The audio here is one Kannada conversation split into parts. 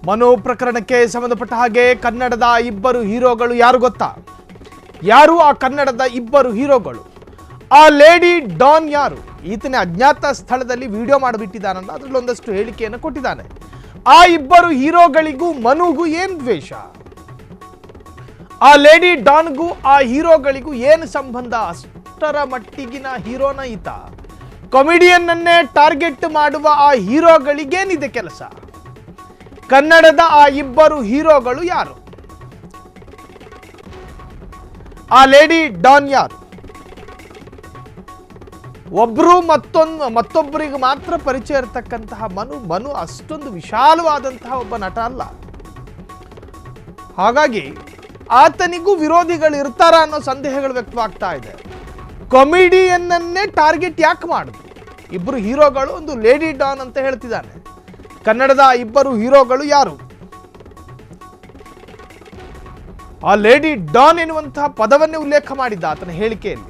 ಮನು ಪ್ರಕರಣಕ್ಕೆ ಸಂಬಂಧಪಟ್ಟ ಹಾಗೆ ಕನ್ನಡದ ಇಬ್ಬರು ಹೀರೋಗಳು ಯಾರು ಗೊತ್ತಾ? ಯಾರು ಆ ಕನ್ನಡದ ಇಬ್ಬರು ಹೀರೋಗಳು? ಆ ಲೇಡಿ ಡಾನ್ ಯಾರು? ಈತನೇ ಅಜ್ಞಾತ ಸ್ಥಳದಲ್ಲಿ ವಿಡಿಯೋ ಮಾಡಿಬಿಟ್ಟಿದ್ದಾನಲ್ಲ, ಅದರಲ್ಲಿ ಒಂದಷ್ಟು ಹೇಳಿಕೆಯನ್ನು ಕೊಟ್ಟಿದ್ದಾನೆ. ಆ ಇಬ್ಬರು ಹೀರೋಗಳಿಗೂ ಮನುಗೂ ಏನು ದ್ವೇಷ? ಆ ಲೇಡಿ ಡಾನ್ಗೂ ಆ ಹೀರೋಗಳಿಗೂ ಏನು ಸಂಬಂಧ? ಅಷ್ಟರ ಮಟ್ಟಿಗಿನ ಹೀರೋನ ಈತ. ಕಾಮಿಡಿಯನ್ ಅನ್ನೇ ಟಾರ್ಗೆಟ್ ಮಾಡುವ ಆ ಹೀರೋಗಳಿಗೇನಿದೆ ಕೆಲಸ? ಕನ್ನಡದ ಆ ಇಬ್ಬರು ಹೀರೋಗಳು ಯಾರು? ಆ ಲೇಡಿ ಡಾನ್ ಯಾರು? ಒಬ್ರು ಮತ್ತೊಬ್ಬರಿಗೆ ಮಾತ್ರ ಪರಿಚಯ ಇರತಕ್ಕಂತಹ ಮನು ಅಷ್ಟೊಂದು ವಿಶಾಲವಾದಂತಹ ಒಬ್ಬ ನಟ ಅಲ್ಲ. ಹಾಗಾಗಿ ಆತನಿಗೂ ವಿರೋಧಿಗಳು ಇರ್ತಾರ ಅನ್ನೋ ಸಂದೇಹಗಳು ವ್ಯಕ್ತವಾಗ್ತಾ ಇದೆ. ಕಾಮಿಡಿಯನ್ನನ್ನೇ ಟಾರ್ಗೆಟ್ ಯಾಕೆ ಮಾಡುದು? ಇಬ್ಬರು ಹೀರೋಗಳು, ಒಂದು ಲೇಡಿ ಡಾನ್ ಅಂತ ಹೇಳ್ತಿದ್ದಾನೆ. ಕನ್ನಡದ ಇಬ್ಬರು ಹೀರೋಗಳು ಯಾರು? ಆ ಲೇಡಿ ಡಾನ್ ಎನ್ನುವಂತಹ ಪದವನ್ನೇ ಉಲ್ಲೇಖ ಮಾಡಿದ್ದ ಆತನ ಹೇಳಿಕೆಯಲ್ಲಿ.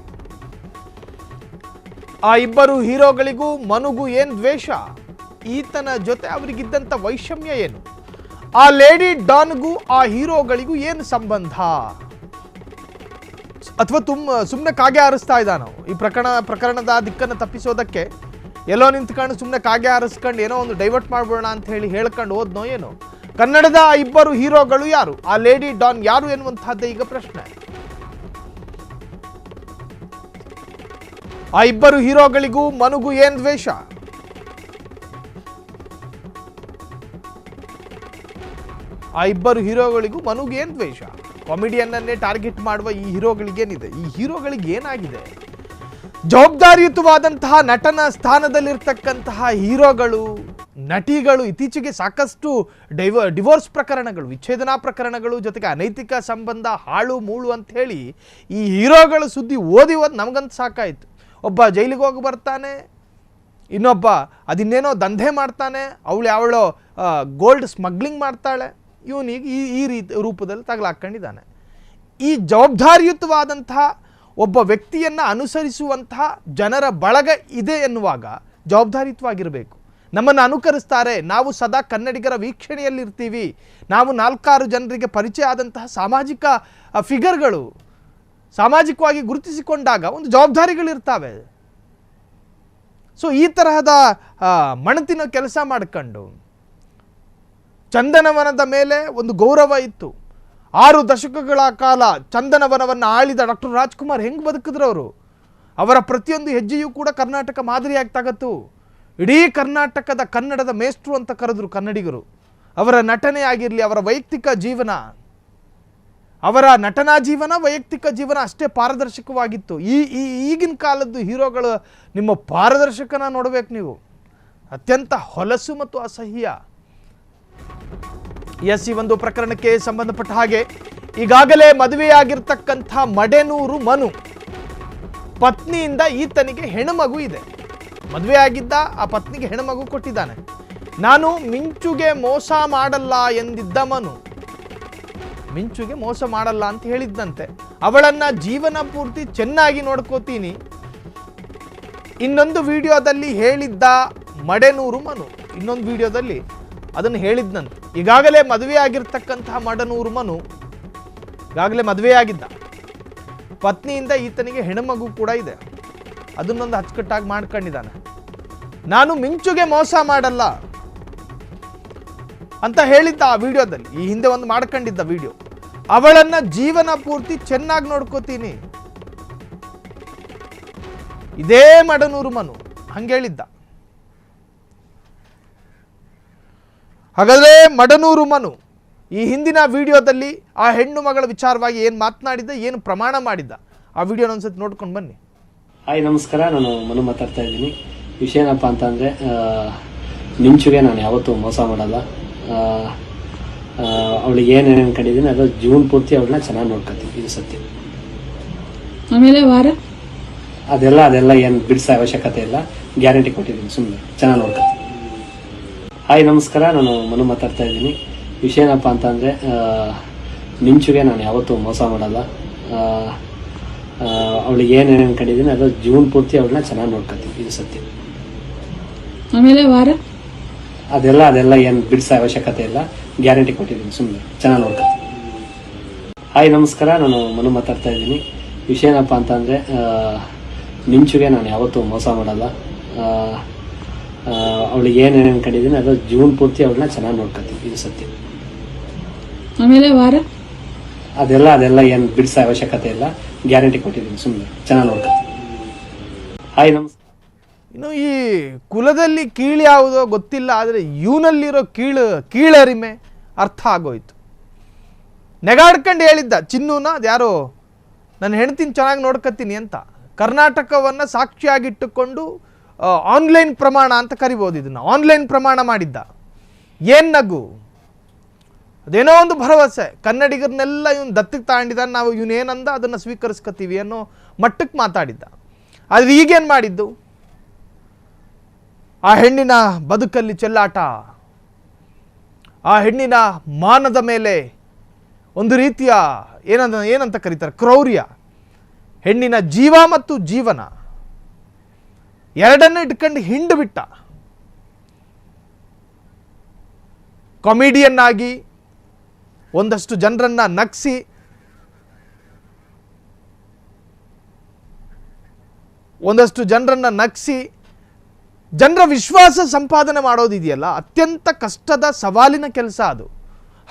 ಆ ಇಬ್ಬರು ಹೀರೋಗಳಿಗೂ ಮನುಗೂ ಏನು ದ್ವೇಷ? ಈತನ ಜೊತೆ ಅವರಿಗಿದ್ದಂಥ ವೈಷಮ್ಯ ಏನು? ಆ ಲೇಡಿ ಡಾನ್ಗೂ ಆ ಹೀರೋಗಳಿಗೂ ಏನು ಸಂಬಂಧ? ಅಥವಾ ಸುಮ್ಮನೆ ಕಾಗೆ ಹಾರಿಸ್ತಾ ಇದ್ದಾನೋ ಈ ಪ್ರಕರಣದ ದಿಕ್ಕನ್ನು ತಪ್ಪಿಸೋದಕ್ಕೆ? ಎಲ್ಲೋ ನಿಂತ್ಕೊಂಡು ಸುಮ್ಮನೆ ಕಾಗೆ ಹಾರಿಸ್ಕೊಂಡು ಏನೋ ಒಂದು ಡೈವರ್ಟ್ ಮಾಡ್ಬೋಣ ಅಂತ ಹೇಳ್ಕೊಂಡು ಹೋದ್ನೋ ಏನೋ? ಕನ್ನಡದ ಆ ಇಬ್ಬರು ಹೀರೋಗಳು ಯಾರು? ಆ ಲೇಡಿ ಡಾನ್ ಯಾರು ಎನ್ನುವಂತಹದ್ದೇ ಈಗ ಪ್ರಶ್ನೆ. ಆ ಇಬ್ಬರು ಹೀರೋಗಳಿಗೂ ಮನುಗೂ ಏನು ದ್ವೇಷ? ಆ ಇಬ್ಬರು ಹೀರೋಗಳಿಗೂ ಮನುಗೂ ಏನು ದ್ವೇಷ? ಕಾಮಿಡಿಯನ್ನನ್ನೇ ಟಾರ್ಗೆಟ್ ಮಾಡುವ ಈ ಹೀರೋಗಳಿಗೇನಿದೆ? ಈ ಹೀರೋಗಳಿಗೆ ಏನಾಗಿದೆ? ಜವಾಬ್ದಾರಿಯುತವಾದಂತಹ ನಟನ ಸ್ಥಾನದಲ್ಲಿರ್ತಕ್ಕಂತಹ ಹೀರೋಗಳು, ನಟಿಗಳು ಇತ್ತೀಚೆಗೆ ಸಾಕಷ್ಟು ಡಿವೋರ್ಸ್ ಪ್ರಕರಣಗಳು, ವಿಚ್ಛೇದನಾ ಪ್ರಕರಣಗಳು, ಜೊತೆಗೆ ಅನೈತಿಕ ಸಂಬಂಧ, ಹಾಳು ಮೂಳು ಅಂತ ಹೇಳಿ ಈ ಹೀರೋಗಳ ಸುದ್ದಿ ಓದಿ ನಮಗಂತ ಸಾಕಾಯಿತು. ಒಬ್ಬ ಜೈಲಿಗೆ ಹೋಗಿ ಬರ್ತಾನೆ, ಇನ್ನೊಬ್ಬ ಅದಿನ್ನೇನೋ ದಂಧೆ ಮಾಡ್ತಾನೆ, ಅವಳು ಗೋಲ್ಡ್ ಸ್ಮಗ್ಲಿಂಗ್ ಮಾಡ್ತಾಳೆ, ಇವನಿಗೆ ಈ ರೀತಿ ರೂಪದಲ್ಲಿ ತಗಲಾಕೊಂಡಿದ್ದಾನೆ. ಈ ಜವಾಬ್ದಾರಿಯುತವಾದಂತಹ ಒಬ್ಬ ವ್ಯಕ್ತಿಯನ್ನು ಅನುಸರಿಸುವಂತಹ ಜನರ ಬಳಗ ಇದೆ ಎನ್ನುವಾಗ ಜವಾಬ್ದಾರಿಯುತವಾಗಿರಬೇಕು. ನಮ್ಮನ್ನು ಅನುಕರಿಸ್ತಾರೆ, ನಾವು ಸದಾ ಕನ್ನಡಿಗರ ವೀಕ್ಷಣೆಯಲ್ಲಿರ್ತೀವಿ, ನಾವು 4-6 ಜನರಿಗೆ ಪರಿಚಯ ಆದಂತಹ ಸಾಮಾಜಿಕ ಫಿಗರ್ಗಳು, ಸಾಮಾಜಿಕವಾಗಿ ಗುರುತಿಸಿಕೊಂಡಾಗ ಒಂದು ಜವಾಬ್ದಾರಿಗಳಿರ್ತವೆ. ಸೊ ಈ ತರಹದ ಮಣತಿನ ಕೆಲಸ ಮಾಡಿಕೊಂಡು ಚಂದನವನದ ಮೇಲೆ ಒಂದು ಗೌರವ ಇತ್ತು. 6 ದಶಕಗಳ ಕಾಲ ಚಂದನವನವನ್ನು ಆಳಿದ ಡಾಕ್ಟರ್ ರಾಜ್ಕುಮಾರ್ ಹೆಂಗೆ ಬದುಕಿದ್ರು ಅವರು? ಅವರ ಪ್ರತಿಯೊಂದು ಹೆಜ್ಜೆಯೂ ಕೂಡ ಕರ್ನಾಟಕ ಮಾದರಿಯಾಗಿ ತಗತ್ತು. ಇಡೀ ಕರ್ನಾಟಕದ ಕನ್ನಡದ ಮೇಷ್ಟ್ರು ಅಂತ ಕರೆದ್ರು ಕನ್ನಡಿಗರು. ಅವರ ನಟನೆ ಆಗಿರಲಿ, ಅವರ ವೈಯಕ್ತಿಕ ಜೀವನ, ಅವರ ನಟನಾ ಜೀವನ, ವೈಯಕ್ತಿಕ ಜೀವನ ಅಷ್ಟೇ ಪಾರದರ್ಶಕವಾಗಿತ್ತು. ಈಗಿನ ಕಾಲದ್ದು ಹೀರೋಗಳು ನಿಮ್ಮ ಪಾರದರ್ಶಕನ ನೋಡಬೇಕು ನೀವು, ಅತ್ಯಂತ ಹೊಲಸು ಮತ್ತು ಅಸಹ್ಯ. ಎಸ್, ಈ ಒಂದು ಪ್ರಕರಣಕ್ಕೆ ಸಂಬಂಧಪಟ್ಟ ಹಾಗೆ ಈಗಾಗಲೇ ಮದುವೆಯಾಗಿರ್ತಕ್ಕಂಥ ಮಡೆನೂರು ಮನು ಪತ್ನಿಯಿಂದ ಈತನಿಗೆ ಹೆಣ್ಣುಮಗು ಇದೆ. ಮದುವೆಯಾಗಿದ್ದ ಆ ಪತ್ನಿಗೆ ಹೆಣ್ಣುಮಗು ಕೊಟ್ಟಿದ್ದಾನೆ. ನಾನು ಮಿಂಚುಗೆ ಮೋಸ ಮಾಡಲ್ಲ ಎಂದಿದ್ದ ಮನು, ಮಿಂಚುಗೆ ಮೋಸ ಮಾಡಲ್ಲ ಅಂತ ಹೇಳಿದ್ದಂತೆ. ಅವಳನ್ನ ಜೀವನ ಪೂರ್ತಿ ಚೆನ್ನಾಗಿ ನೋಡ್ಕೋತೀನಿ ಇನ್ನೊಂದು ವಿಡಿಯೋದಲ್ಲಿ ಹೇಳಿದ್ದ ಮಡೆನೂರು ಮನು. ಇನ್ನೊಂದು ವಿಡಿಯೋದಲ್ಲಿ ಅದನ್ನು ಹೇಳಿದ್ನಂತೆ. ಈಗಾಗಲೇ ಮದುವೆಯಾಗಿರ್ತಕ್ಕಂತಹ ಮಡೆನೂರು ಮನು ಈಗಾಗಲೇ ಮದುವೆಯಾಗಿದ್ದ, ಪತ್ನಿಯಿಂದ ಈತನಿಗೆ ಹೆಣ್ಣುಮಗು ಕೂಡ ಇದೆ. ಅದನ್ನೊಂದು ಅಚ್ಚುಕಟ್ಟಾಗಿ ಮಾಡ್ಕೊಂಡಿದ್ದಾನೆ. ನಾನು ಮಿಂಚುಗೆ ಮೋಸ ಮಾಡಲ್ಲ ಅಂತ ಹೇಳಿದ್ದ ಆ ವಿಡಿಯೋದಲ್ಲಿ, ಈ ಹಿಂದೆ ಒಂದು ಮಾಡ್ಕೊಂಡಿದ್ದ ವಿಡಿಯೋ. ಅವಳನ್ನ ಜೀವನ ಪೂರ್ತಿ ಚೆನ್ನಾಗಿ ನೋಡ್ಕೋತೀನಿ, ಇದೇ ಮಡೆನೂರು ಮನು ಹಂಗೇಳಿದ್ದ. ಹಾಗಾದ್ರೆ ಮಡೆನೂರು ಮನು ಈ ಹಿಂದಿನ ವಿಡಿಯೋದಲ್ಲಿ ಆ ಹೆಣ್ಣು ಮಗಳ ವಿಚಾರವಾಗಿ ಏನು ಮಾತನಾಡಿದ್ದ, ಏನು ಪ್ರಮಾಣ ಮಾಡಿದ್ದ, ಆ ವಿಡಿಯೋನ ಒಂದ್ಸತಿ ನೋಡ್ಕೊಂಡು ಬನ್ನಿ. ಹಾಯ್, ನಮಸ್ಕಾರ. ನಾನು ಮನು ಮಾತಾಡ್ತಾ ಇದ್ದೀನಿ. ವಿಷಯ ಏನಪ್ಪ ಅಂತಂದರೆ, ಮಿಂಚುಗೆ ನಾನು ಯಾವತ್ತೂ ಮೋಸ ಮಾಡಲ್ಲ. ಅವಳಿಗೆ ಏನೇನು ಅನ್ಕೊಂಡಿದ್ದೀನಿ ಅದು ಜೀವನ ಪೂರ್ತಿ ಅವಳನ್ನ ಚೆನ್ನಾಗಿ ನೋಡ್ಕೊತೀನಿ, ಇದು ಸತ್ಯ. ಆಮೇಲೆ ವಾರ ಅದೆಲ್ಲ ಏನು ಬಿಡಿಸೋ ಅವಶ್ಯಕತೆ ಇಲ್ಲ, ಗ್ಯಾರಂಟಿ ಕೊಟ್ಟಿದ್ದೀನಿ, ಸುಮ್ಮನೆ ಚೆನ್ನಾಗಿ ನೋಡ್ಕೊತೀನಿ. ಹಾಯ್, ನಮಸ್ಕಾರ. ನಾನು ಮನು ಮಾತಾಡ್ತಾ ಇದ್ದೀನಿ. ವಿಷಯ ಏನಪ್ಪ ಅಂತಂದರೆ, ಮಿಂಚುಗೆ ನಾನು ಯಾವತ್ತೂ ಮೋಸ ಮಾಡಲ್ಲ. ಅವಳಿಗೆ ಏನೇನು ಅನ್ಕೊಂಡಿದ್ದೀನಿ ಅದು ಜೀವನ ಪೂರ್ತಿ ಅವಳನ್ನ ಚೆನ್ನಾಗಿ ನೋಡ್ಕೊತೀನಿ, ಇದು ಸತ್ಯ. ಆಮೇಲೆ ವಾರ ಅದೆಲ್ಲ ಏನು ಬಿಡಿಸೋ ಅವಶ್ಯಕತೆ ಇಲ್ಲ, ಗ್ಯಾರಂಟಿ ಕೊಟ್ಟಿದ್ದೀನಿ, ಸುಮ್ಮನೆ ಚೆನ್ನಾಗಿ ನೋಡ್ಕೊತೀನಿ. ಹಾಯ್ ನಮಸ್ಕಾರ, ನಾನು ಮನು ಮಾತಾಡ್ತಾ ಇದ್ದೀನಿ. ವಿಷಯ ಏನಪ್ಪ ಅಂತಂದರೆ, ಮಿಂಚುಗೆ ನಾನು ಯಾವತ್ತೂ ಮೋಸ ಮಾಡಲ್ಲ. ಅವಳಿಗೆ ಏನೇನು ಅನ್ಕೊಂಡಿದ್ದೀನಿ ಅದು ಜೀವನ ಪೂರ್ತಿ ಅವಳನ್ನ ಚೆನ್ನಾಗಿ ನೋಡ್ಕೊತೀನಿ, ಇದು ಸತ್ಯ. ಆಮೇಲೆ ವಾರ ಅದೆಲ್ಲ ಏನು ಬಿಡಿಸೋ ಅವಶ್ಯಕತೆ ಇಲ್ಲ, ಗ್ಯಾರಂಟಿ ಕೊಟ್ಟಿದ್ದೀನಿ, ಸುಮ್ಮನೆ ಚೆನ್ನಾಗಿ ನೋಡ್ಕೊತೀನಿ. ಹಾಯ್ ನಮಸ್ಕಾರ. ಇನ್ನು ಈ ಕುಲದಲ್ಲಿ ಕೀಳು ಯಾವುದೋ ಗೊತ್ತಿಲ್ಲ, ಆದರೆ ಇವನಲ್ಲಿರೋ ಕೀಳರಿಮೆ ಅರ್ಥ ಆಗೋಯ್ತು. ನೆಗಾಡ್ಕೊಂಡು ಹೇಳಿದ್ದ ಚಿನ್ನೂನ, ಅದ್ಯಾರೋ ನನ್ನ ಹೆಂಡ್ತಿನ ಚೆನ್ನಾಗಿ ನೋಡ್ಕೊತೀನಿ ಅಂತ. ಕರ್ನಾಟಕವನ್ನು ಸಾಕ್ಷಿಯಾಗಿಟ್ಟುಕೊಂಡು ಆನ್ಲೈನ್ ಪ್ರಮಾಣ ಅಂತ ಕರಿಬೋದು ಇದನ್ನು, ಆನ್ಲೈನ್ ಪ್ರಮಾಣ ಮಾಡಿದ್ದ. ಏನು ನಗು, ಅದೇನೋ ಒಂದು ಭರವಸೆ, ಕನ್ನಡಿಗರನ್ನೆಲ್ಲ ಇವನು ದತ್ತಿಗೆ ತಗೊಂಡಿದ್ದಾನೆ, ನಾವು ಇವನೇನಂದ ಅದನ್ನು ಸ್ವೀಕರಿಸ್ಕೊತೀವಿ ಅನ್ನೋ ಮಟ್ಟಕ್ಕೆ ಮಾತಾಡಿದ್ದ. ಆದರೆ ಈಗೇನು ಮಾಡಿದ್ದು, ಆ ಹೆಣ್ಣಿನ ಬದುಕಲ್ಲಿ ಚೆಲ್ಲಾಟ, ಆ ಹೆಣ್ಣಿನ ಮಾನದ ಮೇಲೆ ಒಂದು ರೀತಿಯ ಏನಂತ ಕರೀತಾರೆ, ಕ್ರೌರ್ಯ. ಹೆಣ್ಣಿನ ಜೀವ ಮತ್ತು ಜೀವನ ಎರಡನ್ನೂ ಇಟ್ಕೊಂಡು ಹಿಂಡು ಬಿಟ್ಟ. ಕಾಮಿಡಿಯನ್ ಆಗಿ ಒಂದಷ್ಟು ಜನರನ್ನ ನಗಿಸಿ, ಜನರ ವಿಶ್ವಾಸ ಸಂಪಾದನೆ ಮಾಡೋದಿದೆಯಲ್ಲ, ಅತ್ಯಂತ ಕಷ್ಟದ ಸವಾಲಿನ ಕೆಲಸ ಅದು.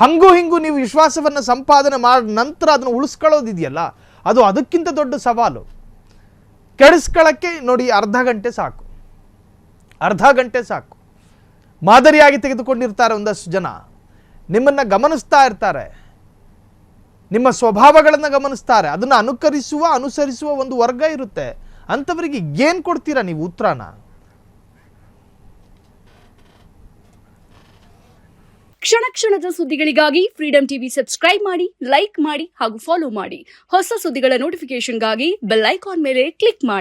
ಹಂಗೂ ಹಿಂಗೂ ನೀವು ವಿಶ್ವಾಸವನ್ನು ಸಂಪಾದನೆ ಮಾಡಿದ ನಂತರ ಅದನ್ನು ಉಳಿಸ್ಕೊಳ್ಳೋದಿದೆಯಲ್ಲ, ಅದು ಅದಕ್ಕಿಂತ ದೊಡ್ಡ ಸವಾಲು. ಕೆಡಿಸ್ಕೊಳ್ಳೋಕ್ಕೆ ನೋಡಿ ಅರ್ಧ ಗಂಟೆ ಸಾಕು. ಮಾದರಿಯಾಗಿ ತೆಗೆದುಕೊಂಡಿರ್ತಾರೆ ಒಂದಷ್ಟು ಜನ, ನಿಮ್ಮನ್ನು ಗಮನಿಸ್ತಾ ಇರ್ತಾರೆ, ನಿಮ್ಮ ಸ್ವಭಾವಗಳನ್ನು ಗಮನಿಸ್ತಾರೆ, ಅದನ್ನು ಅನುಸರಿಸುವ ಒಂದು ವರ್ಗ ಇರುತ್ತೆ. ಅಂಥವರಿಗೆ ಏನು ಕೊಡ್ತೀರಾ ನೀವು ಉತ್ತರನ? ಕ್ಷಣ ಕ್ಷಣದ ಸುದ್ದಿಗಳಿಗಾಗಿ ಫ್ರೀಡಂ ಟಿವಿ ಸಬ್ಸ್ಕ್ರೈಬ್ ಮಾಡಿ, ಲೈಕ್ ಮಾಡಿ ಹಾಗೂ ಫಾಲೋ ಮಾಡಿ. ಹೊಸ ಸುದ್ದಿಗಳ ನೋಟಿಫಿಕೇಶನ್ಗಾಗಿ ಬೆಲ್ ಐಕಾನ್ ಮೇಲೆ ಕ್ಲಿಕ್ ಮಾಡಿ.